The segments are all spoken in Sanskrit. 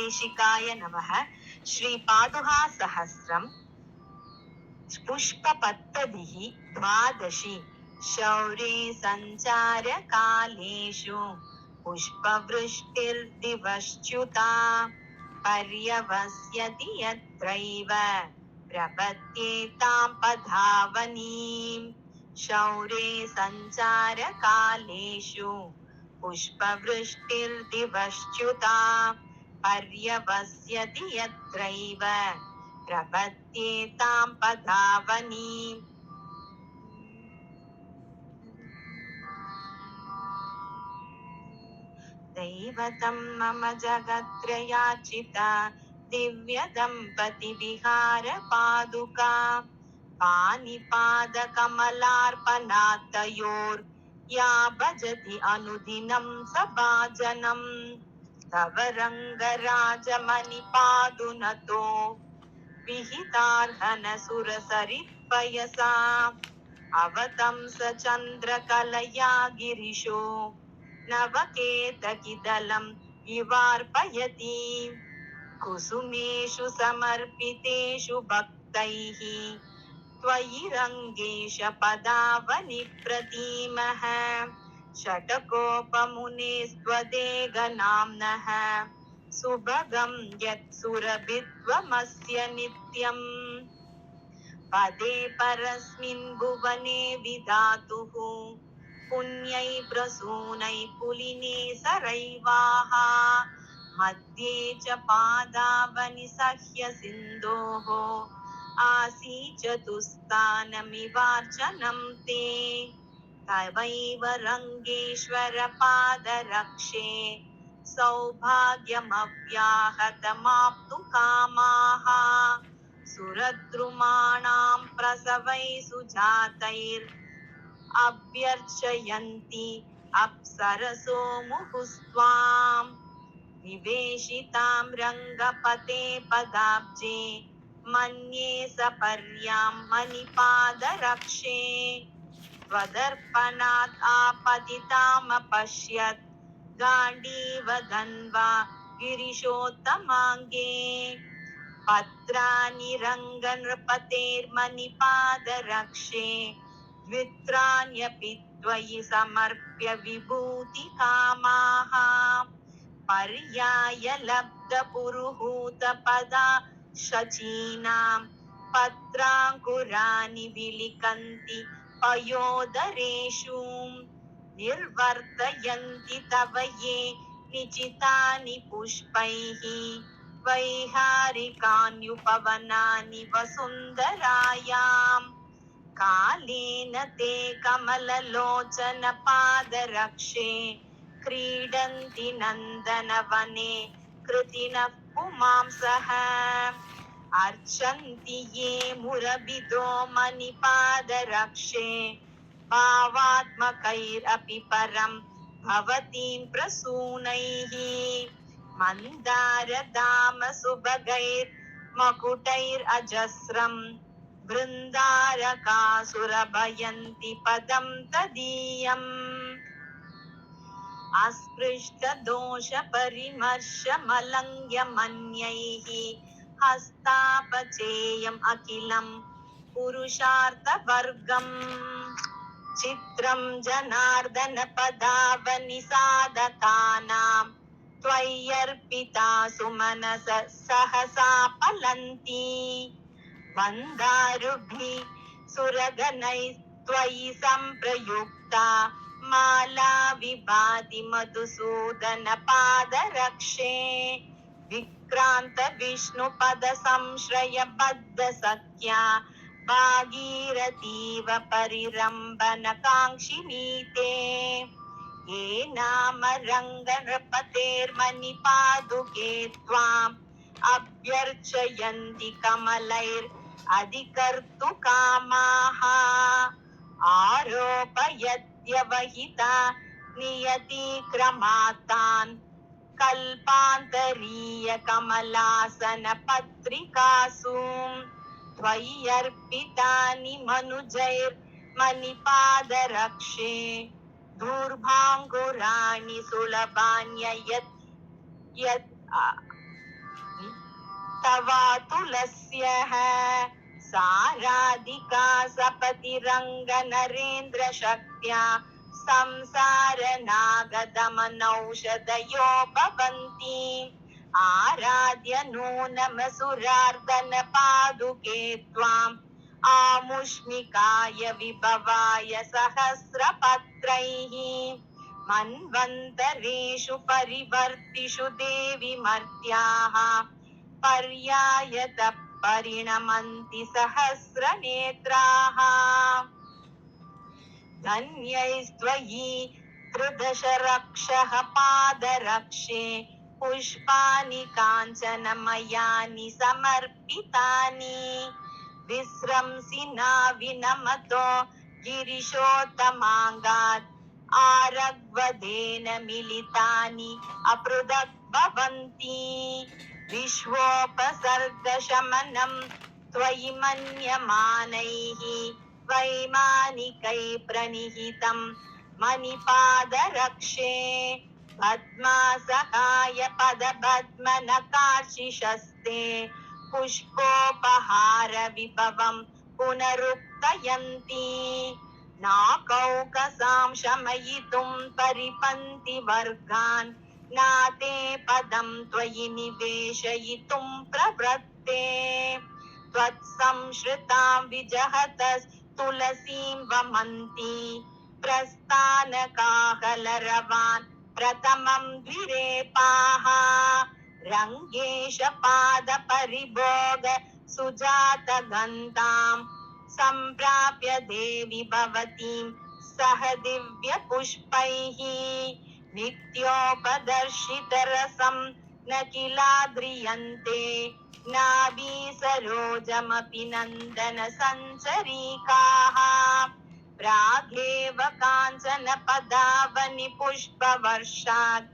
देशिकाय नमः। श्रीपादुका सहस्रं पुष्पपत्तदिः द्वादशी शौर्ये सञ्चारकालेषु पुष्पवृष्टिर्दिवश्च्युता पर्यवस्यति यत्रैव प्रपद्येतां पधावनीम्। शौर्ये सञ्चारकालेषु पुष्पवृष्टिर्दिवश्च्युता पर्यवस्यति यत्रैव प्रपद्येतां पधावनीम्। दैवतं मम जगत्त्रयार्चिता दिव्यदम्पतिविहारपादुका पाणिपादकमलार्पणात्तयोर्या भजति अनुदिनं सभाजनं। तव रङ्गराजमणिपादुनतो विहितार्हनसुरसरित्पयसा अवतंस चन्द्रकलया गिरिशो नवकेतकिदलं विवार्पयति। कुसुमेषु समर्पितेषु भक्तैः त्वयि रङ्गेश पदावनिप्रतीमः। षट्कोपमुनेस्त्वदेकनाम्नः सुभगं यत्सुरभित्वमस्य नित्यम्। पदे परस्मिन् भुवने विधातुः पुण्यै प्रसूनै पुलिने सरैवाः मध्ये च पादावनि सह्य सिन्धोः आसी चतुस्थानमिवार्चनं ते। तवैव रङ्गेश्वर पादरक्षे सौभाग्यमव्याहतमाप्तुकामाः सुरद्रुमाणां प्रसवै सुजातैरभ्यर्चयन्ति अप्सरसो मुहुस्त्वाम्। निवेशितां रङ्गपते पदाब्जे मन्ये सपर्यां मणिपादरक्षे त्वदर्पणात् आपतितामपश्यत् गाण्डीवधन्वा गिरिशोत्तमाङ्गे। पत्राणि रङ्गनृपतेर्मणिपादरक्षे द्वित्राण्यपि त्वयि समर्प्य विभूतिकामाः पर्यायलब्धपुरुहूतपदा शचीनां पत्राङ्कुरानि विलिखन्ति पयोदरेषु निर्वर्तयन्ति तव ये निचितानि पुष्पैः वैहारिकान्युपवनानि वसुन्धरायाम्। कालेन ते कमललोचन पादरक्षे क्रीडन्ति नन्दनवने कृतिनः पुमांसः अर्चन्ति ये मुरबिदो मणिपादरक्षे भावात्मकैरपि परं भवतीं प्रसूनैः। मन्दारधाम सुभगैर्मकुटैरजस्रं बृन्दारकासुरभयन्ति पदं तदीयम्। अस्पृष्टदोषपरिमर्शमलङ्घ्यमन्यैः हस्तापचेयम् अखिलं पुरुषार्थवर्गम्। चित्रं जनार्दन पदावनि साधकानां त्वय्यर्पिता सुमनसः सहसा फलन्ति। बन्धारुभिः सुरगणैस्त्वयि सम्प्रयुक्ता माला विभाति मधुसूदन पादरक्षे विक्रान्त विष्णुपद संश्रयबद्ध सख्या भागीरथीव परिरम्भन काङ्क्षिणी ते। ये नाम रङ्गनृपतेर्मणिपादुके त्वाम् अभ्यर्चयन्ति कमलैरधिकर्तुकामाः आरोपयत्यवहिता नियतिक्रमात्तान् कल्पान्तरीय कमलासन पत्रिकासु त्वय्यर्पितानि मनुजैर्मणिपादरक्षे दूर्भाङ्कुराणि सुलभान्ययत् तवातुलस्यः साराधिका सपतिरङ्गनरेन्द्र शक्त्या संसारनागदमनौषधयो भवन्ति आराध्य नूनमसुरार्दन पादुके त्वाम् आमुष्मिकाय विभवाय सहस्रपत्रैः मन्वन्तरेषु परिवर्तिषु देवि मर्त्याः पर्यायतः परिणमन्ति सहस्रनेत्राः धन्यैस्त्वयि त्रिदशरक्षः पादरक्षे पुष्पाणि काञ्चनमयानि समर्पितानि विस्रंसि न विनमतो गिरिशोत्तमाङ्गात् आरग्वदेन मिलितानि अपृथक् भवन्ति विश्वोपसर्गशमनं त्वयि मन्यमानैः वैमानिकै प्रणिहितं मणिपादरक्षे पद्मासहाय पदपद्मनकार्षिषस्ते पुष्पोपहार विभवं पुनरुक्तयन्ति नाकौकसां शमयितुं परिपन्ति वर्गान् नाते पदं त्वयि निवेशयितुं प्रवृत्ते त्वत्संश्रितां विजहतस्तुलसीं वमन्ति प्रस्थानकाकलरवान् प्रथमं द्विरेपाः रङ्गेश पादपरिभोग सुजातगन्धां सम्प्राप्य देवि भवतीं सह दिव्यपुष्पैः नित्योपदर्शितरसं न किलाद्रियन्ते नाभि सरोजमपि नन्दन सञ्चरीकाः प्रागेव काञ्चन पदावनि पुष्पवर्षात्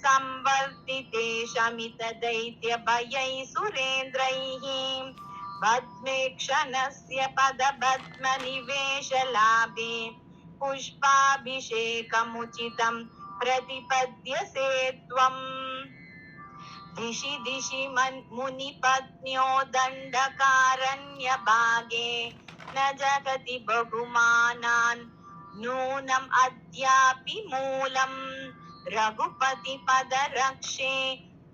संवर्तिते शमितदैत्यभयै सुरेन्द्रैः पद्मेक्षणस्य पदपद्मनिवेशलाभे पुष्पाभिषेकमुचितं प्रतिपद्यसे त्वम् दिशि दिशि मुनिपत्न्यो दण्डकारण्यभागे न जगति बहुमानान् नूनम् अद्यापि मूलम् रघुपति पदरक्षे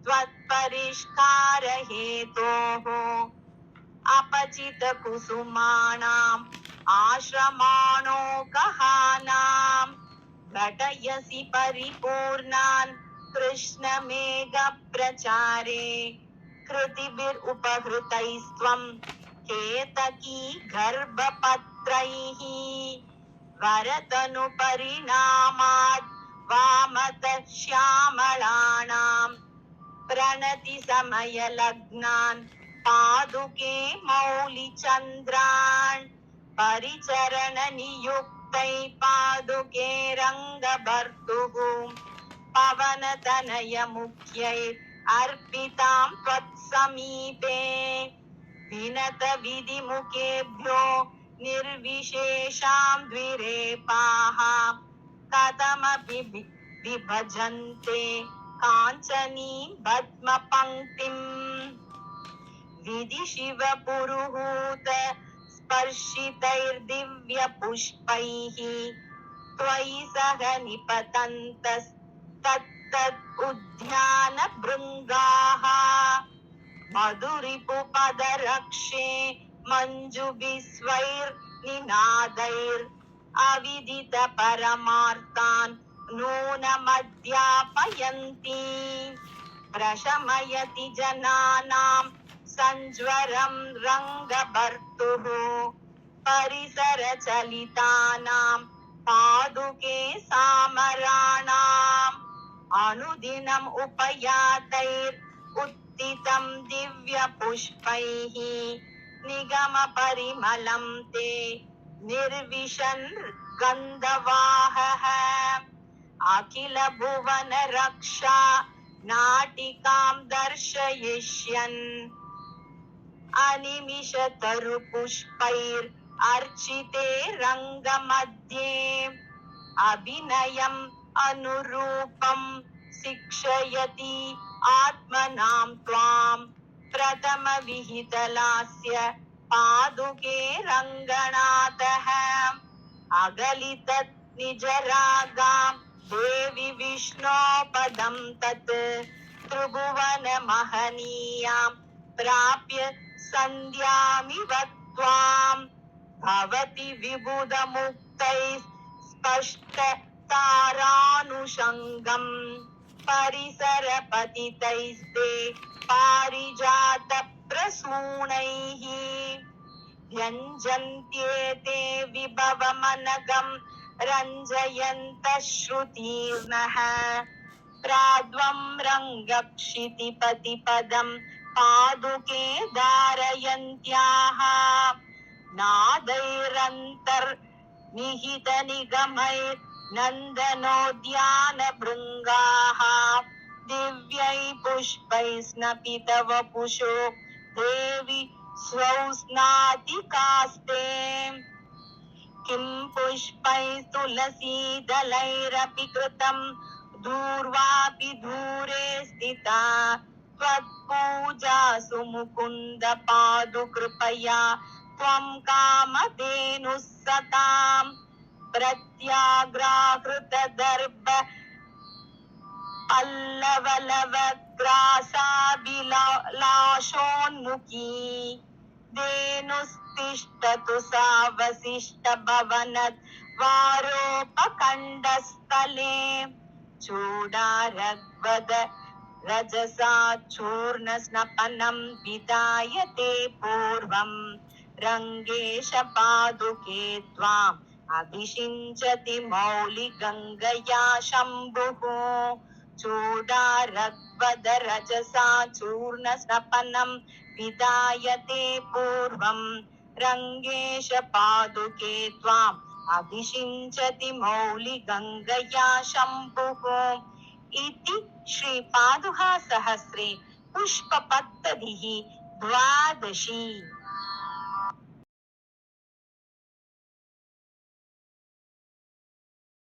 त्वत्परिष्कार हेतोः अपचित कुसुमानाम् आश्रमाणोकहानाम् घटयसि परिपूर्णान् कृष्णमेघ प्रचारे कृतिभिरुपहृतैस्त्वं केतकी गर्भपत्रैः वरतनुपरिणामाद् वामतः श्यामलानां प्रणति समयलग्नान् पादुके मौलिचन्द्रान् परिचरणनियुक्तै पादुके रङ्गभर्तुः पवनतनय मुख्यै अर्पितां त्वत्समीपे विनत विधिमुखेभ्यो निर्विशेषां द्विरेपाः कथमपि विभजन्ते काञ्चनीं पद्मपङ्क्तिम् विधि शिव पुरुहूत स्पर्शितैर्दिव्यपुष्पैः त्वयि सह निपतन्तस्तत्तद् उद्यानभृङ्गाः मधुरिपुपदरक्षे मञ्जुभिस्वैर्निनादैर् अविदित परमार्थान् नूनमध्यापयन्ति प्रशमयति जनानां संज्वरं रङ्गभर्तुः परिसरचलितानां पादुके सामराणाम् अनुदिनम् उपयातैर् उत्थितं दिव्यपुष्पैः निगमपरिमलं ते निर्विशन् गन्धवाहः अखिल भुवन रक्षा नाटिकां दर्शयिष्यन् अनिमिषतरुपुष्पैर् अर्चिते रङ्गमध्ये अभिनयम् अनुरूपं शिक्षयति आत्मनां त्वाम् प्रथमविहितलास्य पादुके रङ्गनाथः अगलितत् निजरागां देवि विष्णोपदं तत् त्रिभुवनमहनीयां प्राप्य सन्ध्यामिव त्वाम् भवति विबुधमुक्तैः स्पष्टतारानुषङ्गम् परिसरपतितैस्ते पारिजातप्रसूनैः व्यञ्जन्त्येते विभवमनघम् रञ्जयन्तः श्रुतीर्णः प्राद्वं रङ्गक्षितिपतिपदम् पादुके धारयन्त्याः नादैरन्तर्निहितनिगमैर्नन्दनोद्यानभृङ्गाः दिव्यै पुष्पैः स्नपितवपुषो देवि स्वौस्नातिकास्ते किं पुष्पैः तुलसीदलैरपि कृतं दूर्वापि दूरे स्थिता त्वत्पूजासु मुकुन्द पादुकृपया त्वं कामधेनुः सतां प्रत्याग्राकृतदर्भ पल्लवलवग्रासाभिलाषोन्मुखी धेनुस्तिष्ठतु सा वसिष्ठभवनद्वारोपकण्डस्थले चूडारग्वद रजसा चूर्णस्नपनं विधायते पूर्वं रङ्गेश पादुके त्वाम् अभिषिञ्चति मौलिगङ्गया शम्भुः चूडारग्वद रजसा चूर्णस्नपनं विधायते पूर्वं रङ्गेश पादुके त्वाम् अभिषिञ्चति मौलिगङ्गया शम्भुः इति श्रीपादुकासहस्रे पुष्पपद्धतिः द्वादशी।